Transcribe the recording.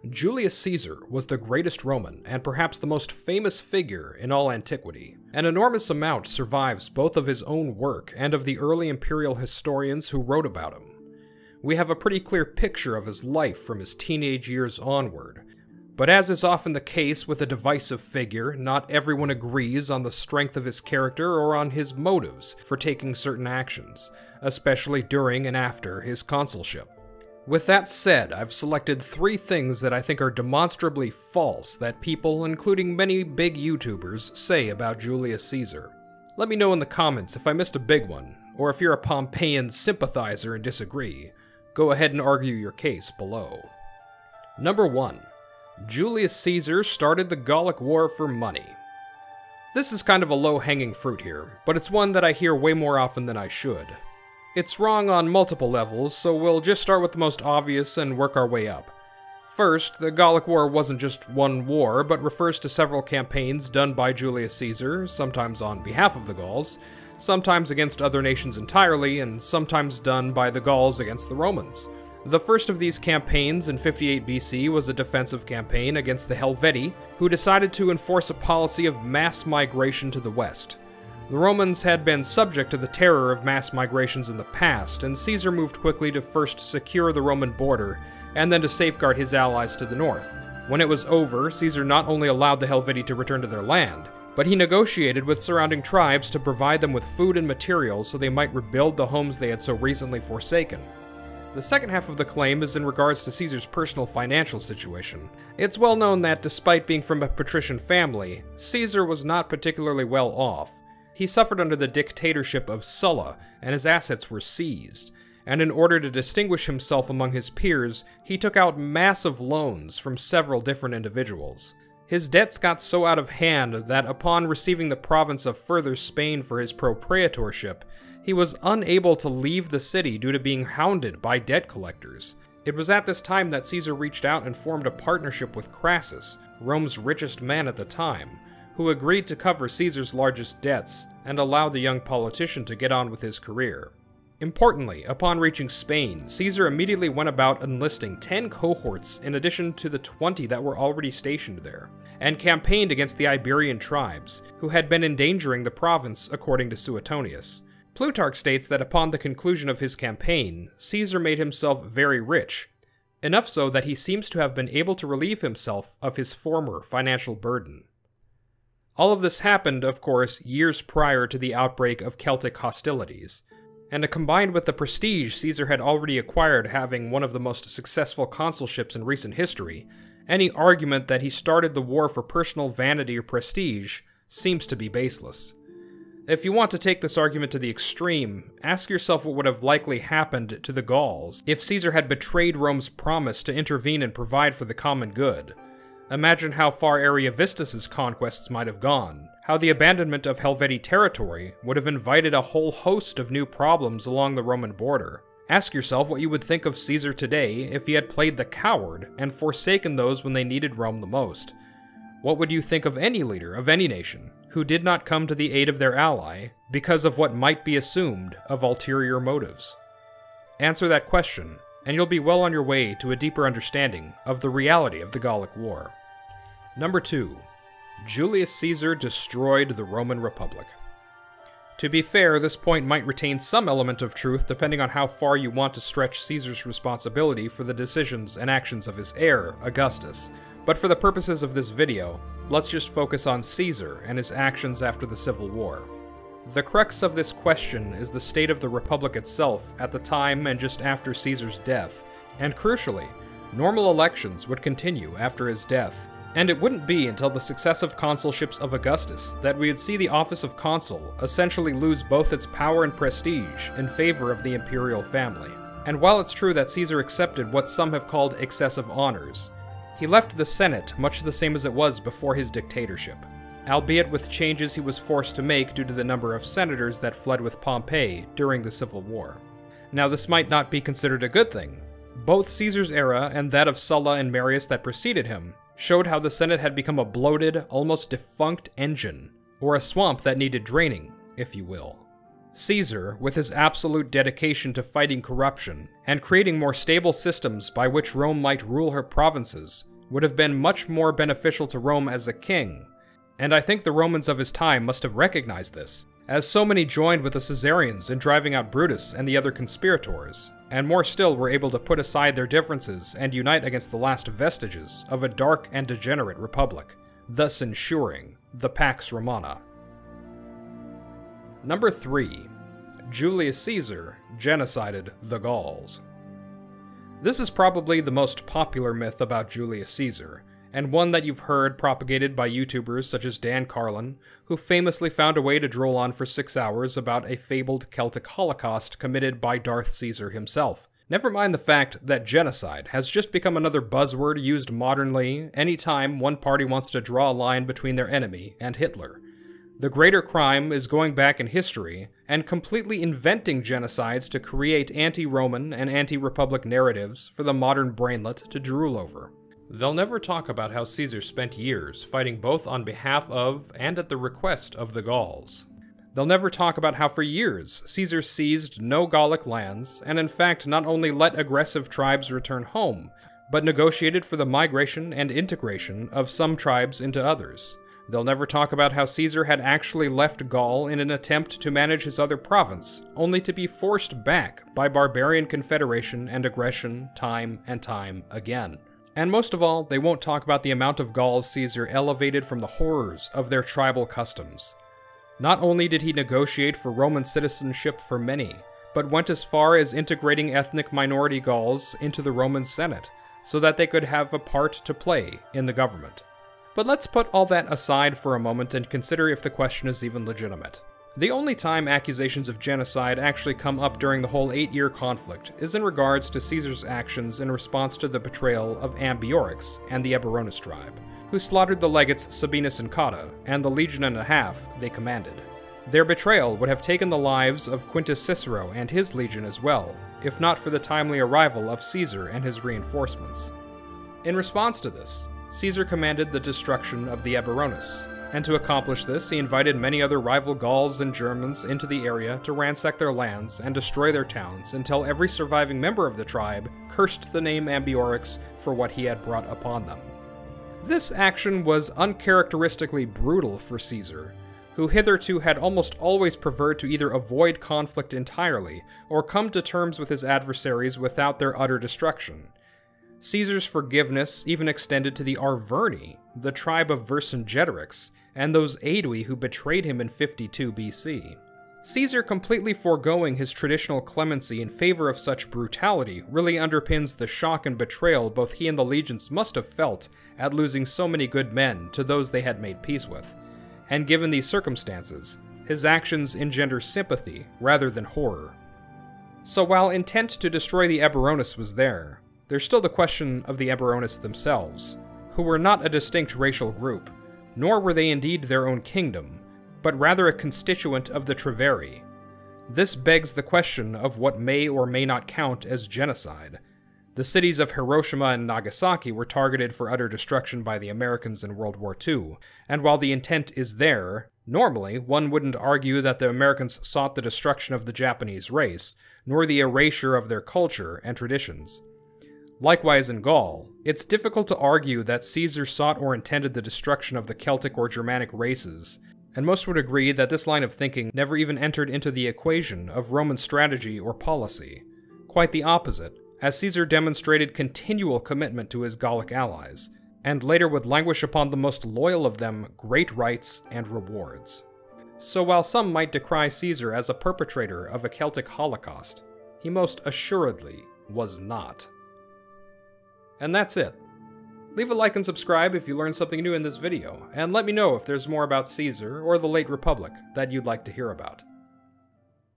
Julius Caesar was the greatest Roman and perhaps the most famous figure in all antiquity. An enormous amount survives both of his own work and of the early imperial historians who wrote about him. We have a pretty clear picture of his life from his teenage years onward. But as is often the case with a divisive figure, not everyone agrees on the strength of his character or on his motives for taking certain actions, especially during and after his consulship. With that said, I've selected 3 things that I think are demonstrably false that people, including many big YouTubers, say about Julius Caesar. Let me know in the comments if I missed a big one, or if you're a Pompeian sympathizer and disagree. Go ahead and argue your case below. Number 1. Julius Caesar started the Gallic War for money. This is kind of a low-hanging fruit here, but it's one that I hear way more often than I should. It's wrong on multiple levels, so we'll just start with the most obvious and work our way up. First, the Gallic War wasn't just one war, but refers to several campaigns done by Julius Caesar, sometimes on behalf of the Gauls, sometimes against other nations entirely, and sometimes done by the Gauls against the Romans. The first of these campaigns in 58 BC was a defensive campaign against the Helvetii, who decided to enforce a policy of mass migration to the west. The Romans had been subject to the terror of mass migrations in the past, and Caesar moved quickly to first secure the Roman border, and then to safeguard his allies to the north. When it was over, Caesar not only allowed the Helvetii to return to their land, but he negotiated with surrounding tribes to provide them with food and materials so they might rebuild the homes they had so recently forsaken. The second half of the claim is in regards to Caesar's personal financial situation. It's well known that despite being from a patrician family, Caesar was not particularly well off. He suffered under the dictatorship of Sulla, and his assets were seized, and in order to distinguish himself among his peers, he took out massive loans from several different individuals. His debts got so out of hand that upon receiving the province of Further Spain for his propraetorship, he was unable to leave the city due to being hounded by debt collectors. It was at this time that Caesar reached out and formed a partnership with Crassus, Rome's richest man at the time, who agreed to cover Caesar's largest debts and allow the young politician to get on with his career. Importantly, upon reaching Spain, Caesar immediately went about enlisting 10 cohorts in addition to the 20 that were already stationed there, and campaigned against the Iberian tribes, who had been endangering the province according to Suetonius. Plutarch states that upon the conclusion of his campaign, Caesar made himself very rich, enough so that he seems to have been able to relieve himself of his former financial burden. All of this happened, of course, years prior to the outbreak of Celtic hostilities, and combined with the prestige Caesar had already acquired having one of the most successful consulships in recent history, any argument that he started the war for personal vanity or prestige seems to be baseless. If you want to take this argument to the extreme, ask yourself what would have likely happened to the Gauls if Caesar had betrayed Rome's promise to intervene and provide for the common good. Imagine how far Ariovistus' conquests might have gone, how the abandonment of Helvetii territory would have invited a whole host of new problems along the Roman border. Ask yourself what you would think of Caesar today if he had played the coward and forsaken those when they needed Rome the most. What would you think of any leader of any nation who did not come to the aid of their ally because of what might be assumed of ulterior motives? Answer that question, and you'll be well on your way to a deeper understanding of the reality of the Gallic War. Number 2. Julius Caesar destroyed the Roman Republic. To be fair, this point might retain some element of truth depending on how far you want to stretch Caesar's responsibility for the decisions and actions of his heir, Augustus, but for the purposes of this video, let's just focus on Caesar and his actions after the Civil War. The crux of this question is the state of the Republic itself at the time and just after Caesar's death, and crucially, normal elections would continue after his death, and it wouldn't be until the successive consulships of Augustus that we would see the office of consul essentially lose both its power and prestige in favor of the imperial family. And while it's true that Caesar accepted what some have called excessive honors, he left the Senate much the same as it was before his dictatorship, albeit with changes he was forced to make due to the number of senators that fled with Pompey during the Civil War. Now, this might not be considered a good thing. Both Caesar's era and that of Sulla and Marius that preceded him showed how the Senate had become a bloated, almost defunct engine, or a swamp that needed draining, if you will. Caesar, with his absolute dedication to fighting corruption and creating more stable systems by which Rome might rule her provinces, would have been much more beneficial to Rome as a king, and I think the Romans of his time must have recognized this, as so many joined with the Caesarians in driving out Brutus and the other conspirators, and more still were able to put aside their differences and unite against the last vestiges of a dark and degenerate republic, thus ensuring the Pax Romana. Number 3. Julius Caesar genocided the Gauls. This is probably the most popular myth about Julius Caesar, and one that you've heard propagated by YouTubers such as Dan Carlin, who famously found a way to droll on for 6 hours about a fabled Celtic holocaust committed by Darth Caesar himself. Never mind the fact that genocide has just become another buzzword used modernly anytime one party wants to draw a line between their enemy and Hitler. The greater crime is going back in history and completely inventing genocides to create anti-Roman and anti-Republic narratives for the modern brainlet to drool over. They'll never talk about how Caesar spent years fighting both on behalf of and at the request of the Gauls. They'll never talk about how for years Caesar seized no Gallic lands and in fact not only let aggressive tribes return home, but negotiated for the migration and integration of some tribes into others. They'll never talk about how Caesar had actually left Gaul in an attempt to manage his other province, only to be forced back by barbarian confederation and aggression time and time again. And most of all, they won't talk about the amount of Gauls Caesar elevated from the horrors of their tribal customs. Not only did he negotiate for Roman citizenship for many, but went as far as integrating ethnic minority Gauls into the Roman Senate, so that they could have a part to play in the government. But let's put all that aside for a moment and consider if the question is even legitimate. The only time accusations of genocide actually come up during the whole 8-year conflict is in regards to Caesar's actions in response to the betrayal of Ambiorix and the Eburones tribe, who slaughtered the legates Sabinus and Cotta and the legion and a half they commanded. Their betrayal would have taken the lives of Quintus Cicero and his legion as well, if not for the timely arrival of Caesar and his reinforcements. In response to this, Caesar commanded the destruction of the Eburones, and to accomplish this he invited many other rival Gauls and Germans into the area to ransack their lands and destroy their towns until every surviving member of the tribe cursed the name Ambiorix for what he had brought upon them. This action was uncharacteristically brutal for Caesar, who hitherto had almost always preferred to either avoid conflict entirely or come to terms with his adversaries without their utter destruction. Caesar's forgiveness even extended to the Arverni, the tribe of Vercingetorix, and those Aedui who betrayed him in 52 BC. Caesar completely foregoing his traditional clemency in favor of such brutality really underpins the shock and betrayal both he and the legions must have felt at losing so many good men to those they had made peace with. And given these circumstances, his actions engender sympathy rather than horror. So while intent to destroy the Eburones was there's still the question of the Eburones themselves, who were not a distinct racial group, nor were they indeed their own kingdom, but rather a constituent of the Treveri. This begs the question of what may or may not count as genocide. The cities of Hiroshima and Nagasaki were targeted for utter destruction by the Americans in World War II, and while the intent is there, normally one wouldn't argue that the Americans sought the destruction of the Japanese race, nor the erasure of their culture and traditions. Likewise in Gaul, it's difficult to argue that Caesar sought or intended the destruction of the Celtic or Germanic races, and most would agree that this line of thinking never even entered into the equation of Roman strategy or policy. Quite the opposite, as Caesar demonstrated continual commitment to his Gallic allies, and later would languish upon the most loyal of them great rights and rewards. So while some might decry Caesar as a perpetrator of a Celtic holocaust, he most assuredly was not. And that's it. Leave a like and subscribe if you learned something new in this video, and let me know if there's more about Caesar or the late Republic that you'd like to hear about.